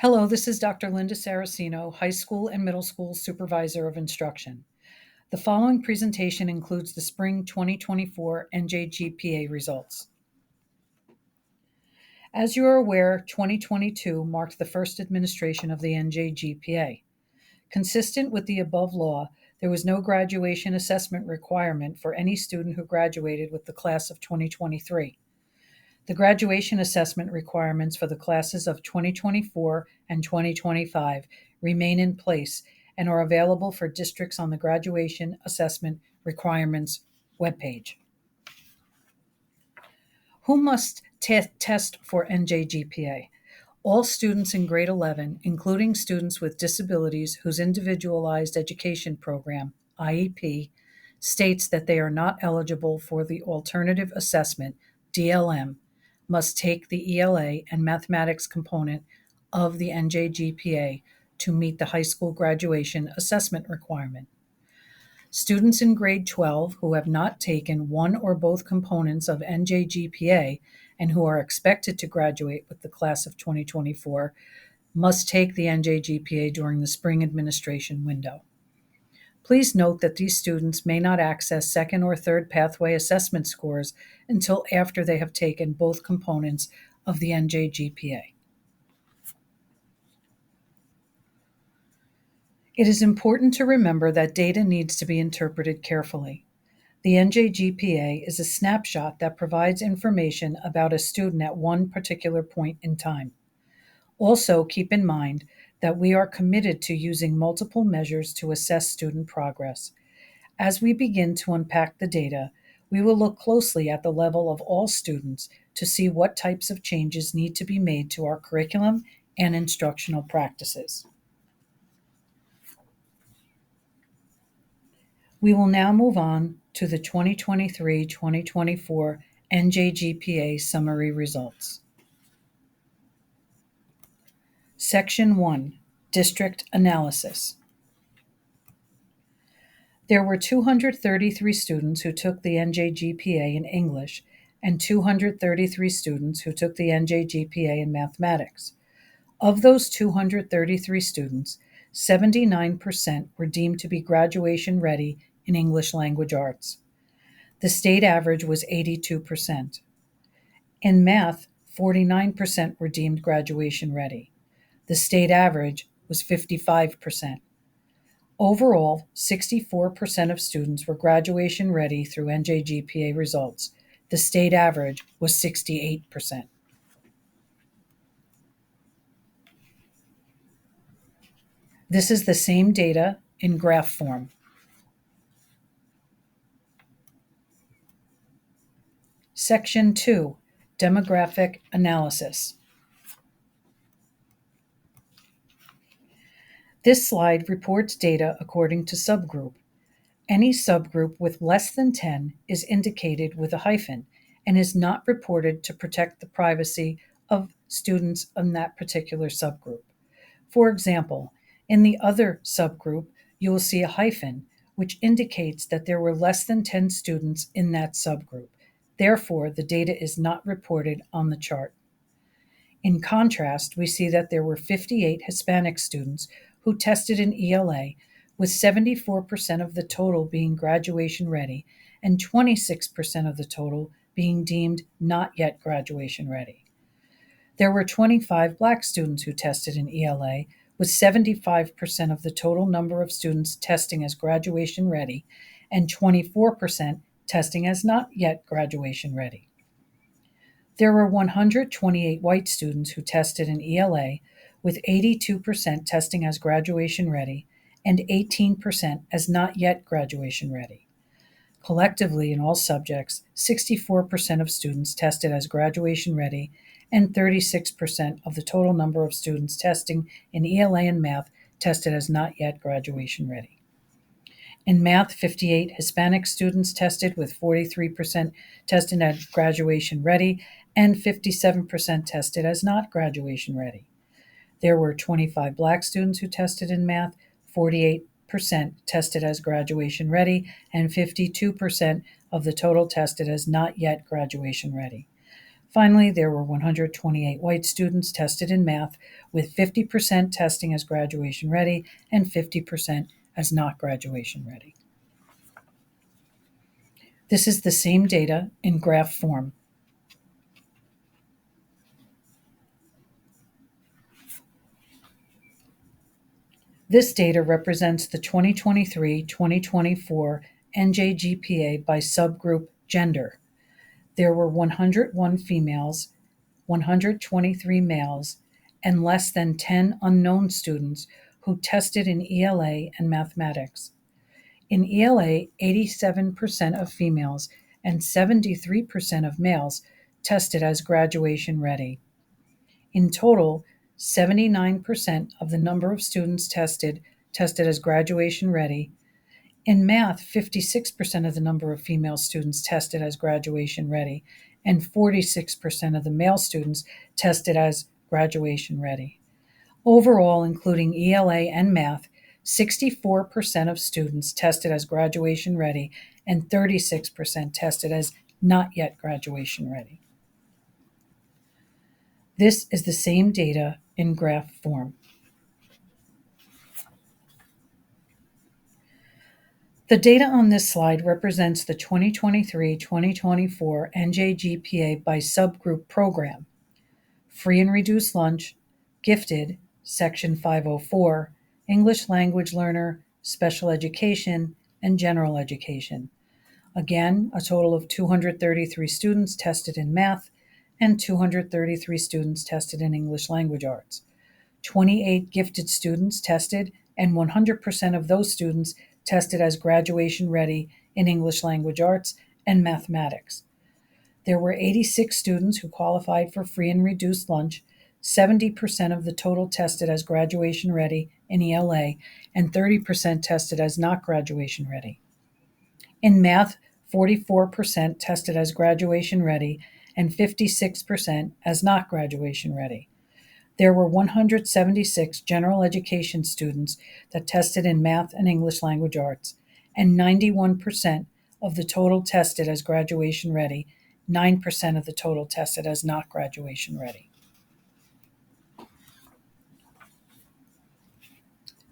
Hello, this is Dr. Linda Saraceno, High School and Middle School Supervisor of Instruction. The following presentation includes the Spring 2024 NJGPA results. As you are aware, 2022 marked the first administration of the NJGPA. Consistent with the above law, there was no graduation assessment requirement for any student who graduated with the class of 2023. The graduation assessment requirements for the classes of 2024 and 2025 remain in place and are available for districts on the Graduation Assessment Requirements webpage. Who must test for NJGPA? All students in grade 11, including students with disabilities whose Individualized Education Program, IEP, states that they are not eligible for the Alternative Assessment, DLM, must take the ELA and mathematics component of the NJGPA to meet the high school graduation assessment requirement. Students in grade 12 who have not taken one or both components of NJGPA and who are expected to graduate with the class of 2024 must take the NJGPA during the spring administration window. Please note that these students may not access second or third pathway assessment scores until after they have taken both components of the NJGPA. It is important to remember that data needs to be interpreted carefully. The NJGPA is a snapshot that provides information about a student at one particular point in time. Also, keep in mind that we are committed to using multiple measures to assess student progress. As we begin to unpack the data, we will look closely at the level of all students to see what types of changes need to be made to our curriculum and instructional practices. We will now move on to the 2023-2024 NJGPA summary results. Section 1, District Analysis. There were 233 students who took the NJGPA in English and 233 students who took the NJGPA in mathematics. Of those 233 students, 79% were deemed to be graduation ready in English language arts. The state average was 82%. In math, 49% were deemed graduation ready. The state average was 55%. Overall, 64% of students were graduation ready through NJGPA results. The state average was 68%. This is the same data in graph form. Section 2, Demographic Analysis. This slide reports data according to subgroup. Any subgroup with less than 10 is indicated with a hyphen and is not reported to protect the privacy of students in that particular subgroup. For example, in the other subgroup, you will see a hyphen, which indicates that there were less than 10 students in that subgroup. Therefore, the data is not reported on the chart. In contrast, we see that there were 58 Hispanic students who tested in ELA, with 74% of the total being graduation ready and 26% of the total being deemed not yet graduation ready. There were 25 Black students who tested in ELA, with 75% of the total number of students testing as graduation ready and 24% testing as not yet graduation ready. There were 128 white students who tested in ELA, with 82% testing as graduation ready and 18% as not yet graduation ready. Collectively, in all subjects, 64% of students tested as graduation ready and 36% of the total number of students testing in ELA and math tested as not yet graduation ready. In math, 58 Hispanic students tested, with 43% tested as graduation ready and 57% tested as not graduation ready. There were 25 Black students who tested in math, 48% tested as graduation ready, and 52% of the total tested as not yet graduation ready. Finally, there were 128 white students tested in math, with 50% testing as graduation ready and 50% as not graduation ready. This is the same data in graph form. This data represents the 2023-2024 NJGPA by subgroup gender. There were 101 females, 123 males, and less than 10 unknown students who tested in ELA and mathematics. In ELA, 87% of females and 73% of males tested as graduation ready. In total, 79% of the number of students tested as graduation ready. In math, 56% of the number of female students tested as graduation ready, and 46% of the male students tested as graduation ready. Overall, including ELA and math, 64% of students tested as graduation ready and 36% tested as not yet graduation ready. This is the same data in graph form. The data on this slide represents the 2023-2024 NJGPA by subgroup program. Free and reduced lunch, gifted, Section 504, English language learner, special education, and general education. Again, a total of 233 students tested in math and 233 students tested in English language arts. 28 gifted students tested, and 100% of those students tested as graduation ready in English language arts and mathematics. There were 86 students who qualified for free and reduced lunch. 70% of the total tested as graduation ready in ELA, and 30% tested as not graduation ready. In math, 44% tested as graduation ready and 56% as not graduation ready. There were 176 general education students that tested in math and English language arts, and 91% of the total tested as graduation ready, 9% of the total tested as not graduation ready.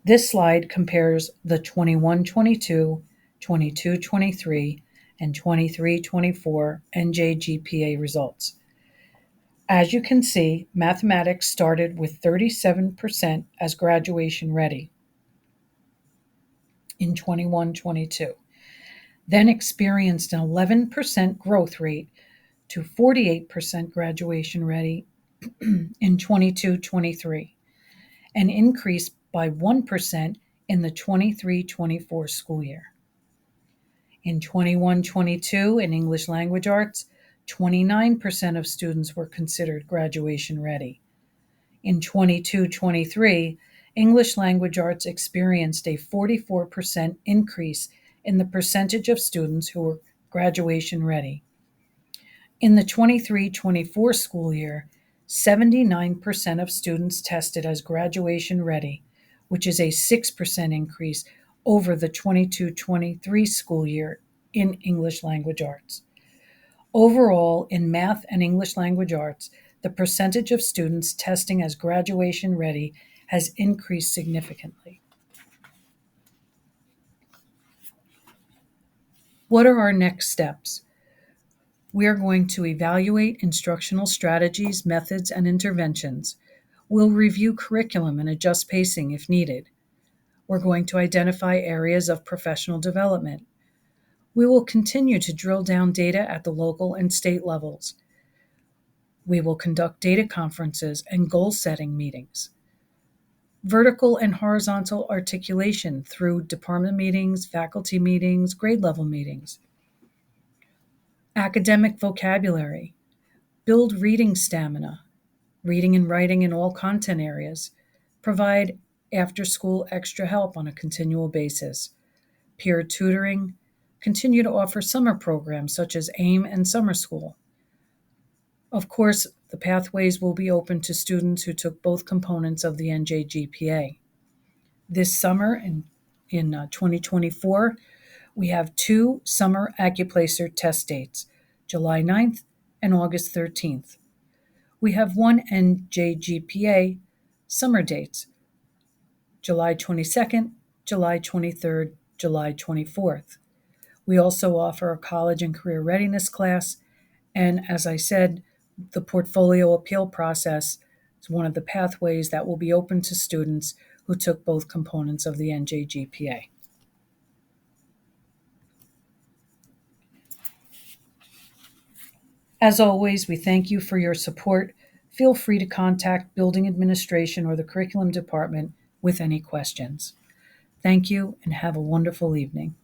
This slide compares the 21-22, 22-23, and 23-24 NJGPA results. As you can see, mathematics started with 37% as graduation ready in 21-22, then experienced an 11% growth rate to 48% graduation ready in 22-23, and increased by 1% in the 23-24 school year. In 21-22 in English language arts, 29% of students were considered graduation ready. In 22-23, English language arts experienced a 44% increase in the percentage of students who were graduation ready. In the 23-24 school year, 79% of students tested as graduation ready, which is a 6% increase over the 22-23 school year in English language arts. Overall, in math and English language arts, the percentage of students testing as graduation ready has increased significantly. What are our next steps? We are going to evaluate instructional strategies, methods, and interventions. We'll review curriculum and adjust pacing if needed. We're going to identify areas of professional development. We will continue to drill down data at the local and state levels. We will conduct data conferences and goal-setting meetings. Vertical and horizontal articulation through department meetings, faculty meetings, grade level meetings. Academic vocabulary. Build reading stamina, reading and writing in all content areas. Provide after-school extra help on a continual basis. Peer tutoring. Continue to offer summer programs such as AIM and Summer School. Of course, the pathways will be open to students who took both components of the NJGPA. This summer, in 2024, we have 2 summer AccuPlacer test dates, July 9th and August 13th. We have one NJGPA summer dates, July 22nd, July 23rd, July 24th. We also offer a college and career readiness class, and as I said, the portfolio appeal process is one of the pathways that will be open to students who took both components of the NJGPA. As always, we thank you for your support. Feel free to contact Building Administration or the Curriculum Department with any questions. Thank you and have a wonderful evening.